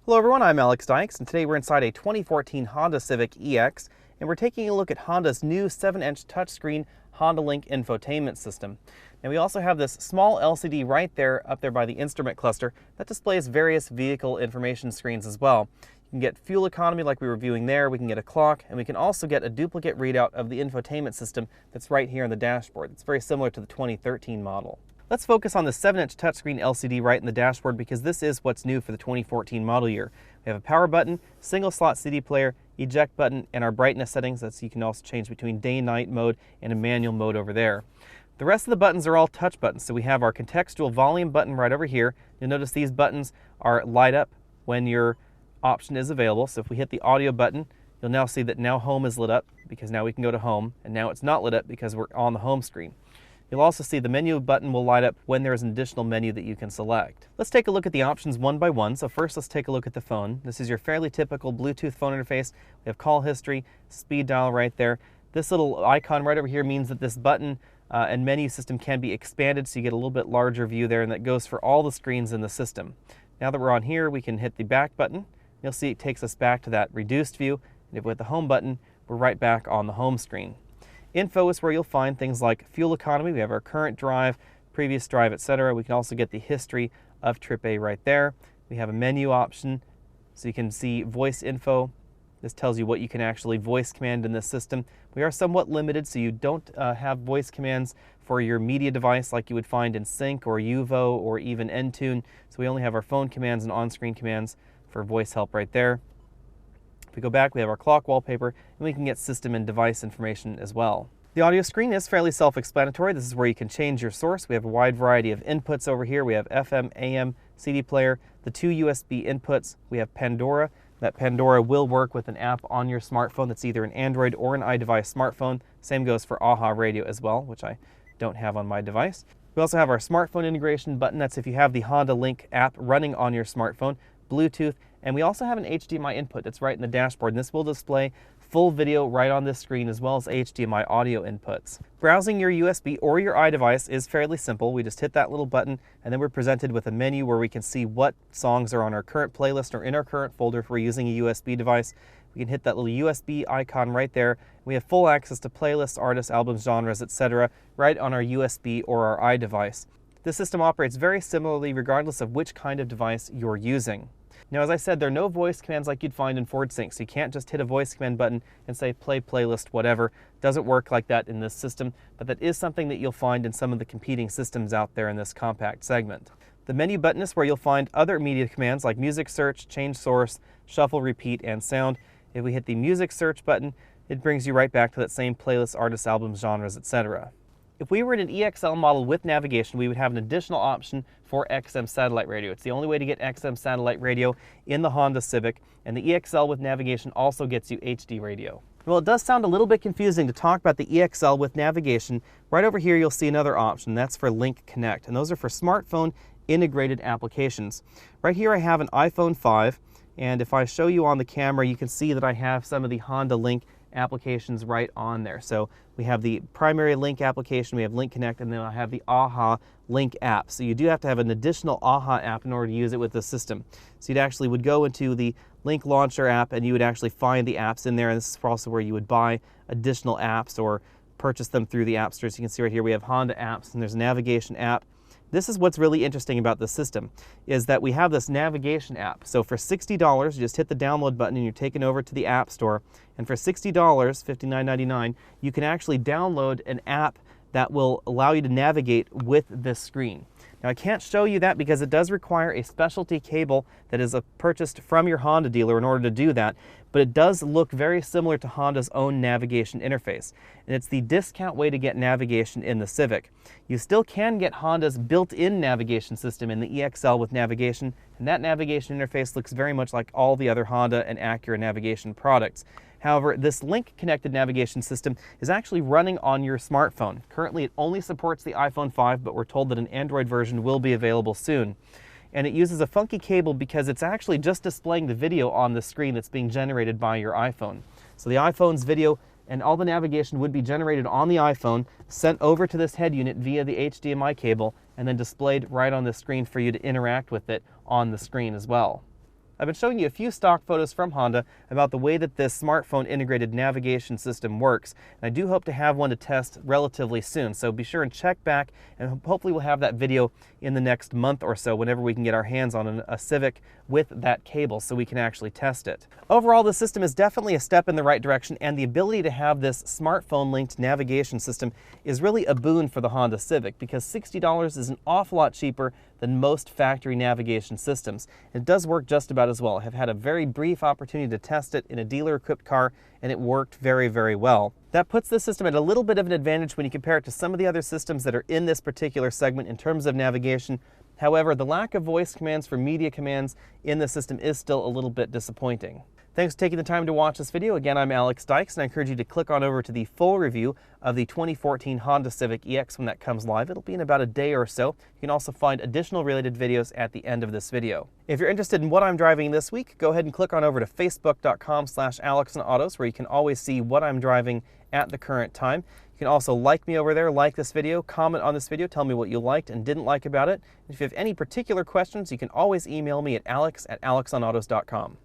Hello everyone, I'm Alex Dykes, and today we're inside a 2014 Honda Civic EX, and we're taking a look at Honda's new 7-inch touchscreen HondaLink infotainment system. Now we also have this small LCD right there, up there by the instrument cluster, that displays various vehicle information screens as well. You can get fuel economy like we were viewing there, we can get a clock, and we can also get a duplicate readout of the infotainment system that's right here on the dashboard. It's very similar to the 2013 model. Let's focus on the 7-inch touchscreen LCD right in the dashboard because this is what's new for the 2014 model year. We have a power button, single slot CD player, eject button, and our brightness settings. That's you can also change between day-night mode and a manual mode over there. The rest of the buttons are all touch buttons. So we have our contextual volume button right over here. You'll notice these buttons are light up when your option is available. So if we hit the audio button, you'll now see that now home is lit up because now we can go to home, and now it's not lit up because we're on the home screen. You'll also see the menu button will light up when there's an additional menu that you can select. Let's take a look at the options one by one. So first, let's take a look at the phone. This is your fairly typical Bluetooth phone interface. We have call history, speed dial right there. This little icon right over here means that this button and menu system can be expanded, so you get a little bit larger view there, and that goes for all the screens in the system. Now that we're on here, we can hit the back button. You'll see it takes us back to that reduced view, and if with the home button, we're right back on the home screen. Info is where you'll find things like fuel economy. We have our current drive, previous drive, etc. We can also get the history of trip A right there. We have a menu option, so you can see voice info. This tells you what you can actually voice command in this system. We are somewhat limited, so you don't have voice commands for your media device like you would find in Sync or Uvo or even Entune. So we only have our phone commands and on-screen commands for voice help right there. If we go back, we have our clock wallpaper, and we can get system and device information as well. The audio screen is fairly self-explanatory. This is where you can change your source. We have a wide variety of inputs over here. We have FM, AM, CD player, the 2 USB inputs. We have Pandora. That Pandora will work with an app on your smartphone that's either an Android or an iDevice smartphone. Same goes for AHA radio as well, which I don't have on my device. We also have our smartphone integration button. That's if you have the HondaLink app running on your smartphone, Bluetooth, and we also have an HDMI input that's right in the dashboard, and this will display full video right on this screen as well as HDMI audio inputs. Browsing your USB or your iDevice is fairly simple. We just hit that little button, and then we're presented with a menu where we can see what songs are on our current playlist or in our current folder if we're using a USB device. We can hit that little USB icon right there. We have full access to playlists, artists, albums, genres, etc. right on our USB or our iDevice. This system operates very similarly regardless of which kind of device you're using. Now, as I said, there are no voice commands like you'd find in Ford Sync, so you can't just hit a voice command button and say play playlist whatever. Doesn't work like that in this system, but that is something that you'll find in some of the competing systems out there in this compact segment. The menu button is where you'll find other media commands like music search, change source, shuffle, repeat, and sound. If we hit the music search button, it brings you right back to that same playlist, artists, albums, genres, etc. If we were in an EXL model with navigation, we would have an additional option for XM satellite radio. It's the only way to get XM satellite radio in the Honda Civic, and the EXL with navigation also gets you HD radio. Well, it does sound a little bit confusing to talk about the EXL with navigation. Right over here, you'll see another option. That's for Link Connect, and those are for smartphone integrated applications. Right here, I have an iPhone 5, and if I show you on the camera, you can see that I have some of the HondaLink applications right on there. So we have the primary Link application, we have Link Connect, and then I have the AHA Link app. So you do have to have an additional AHA app in order to use it with the system. So you'd actually would go into the Link Launcher app and you would actually find the apps in there, and this is also where you would buy additional apps or purchase them through the app store. So you can see right here we have Honda apps, and there's a navigation app. This is what's really interesting about this system, is that we have this navigation app. So for $60, you just hit the download button and you're taken over to the App Store. And for $60, $59.99, you can actually download an app that will allow you to navigate with this screen. Now, I can't show you that because it does require a specialty cable that is purchased from your Honda dealer in order to do that, but it does look very similar to Honda's own navigation interface, and it's the discount way to get navigation in the Civic. You still can get Honda's built-in navigation system in the EXL with navigation, and that navigation interface looks very much like all the other Honda and Acura navigation products. However, this Link-connected navigation system is actually running on your smartphone. Currently, it only supports the iPhone 5, but we're told that an Android version will be available soon. And it uses a funky cable because it's actually just displaying the video on the screen that's being generated by your iPhone. So the iPhone's video and all the navigation would be generated on the iPhone, sent over to this head unit via the HDMI cable, and then displayed right on the screen for you to interact with it on the screen as well. I've been showing you a few stock photos from Honda about the way that this smartphone integrated navigation system works, and I do hope to have one to test relatively soon, so be sure and check back, and hopefully we'll have that video in the next month or so whenever we can get our hands on a Civic with that cable so we can actually test it. Overall, the system is definitely a step in the right direction, and the ability to have this smartphone linked navigation system is really a boon for the Honda Civic, because $60 is an awful lot cheaper than most factory navigation systems. It does work just about as well. I have had a very brief opportunity to test it in a dealer-equipped car, and it worked very, very well. That puts this system at a little bit of an advantage when you compare it to some of the other systems that are in this particular segment in terms of navigation. However, the lack of voice commands for media commands in the system is still a little bit disappointing. Thanks for taking the time to watch this video. Again, I'm Alex Dykes, and I encourage you to click on over to the full review of the 2014 Honda Civic EX when that comes live. It'll be in about a day or so. You can also find additional related videos at the end of this video. If you're interested in what I'm driving this week, go ahead and click on over to facebook.com/AlexOnAutos, where you can always see what I'm driving at the current time. You can also like me over there, like this video, comment on this video, tell me what you liked and didn't like about it. If you have any particular questions, you can always email me at alex@alexonautos.com.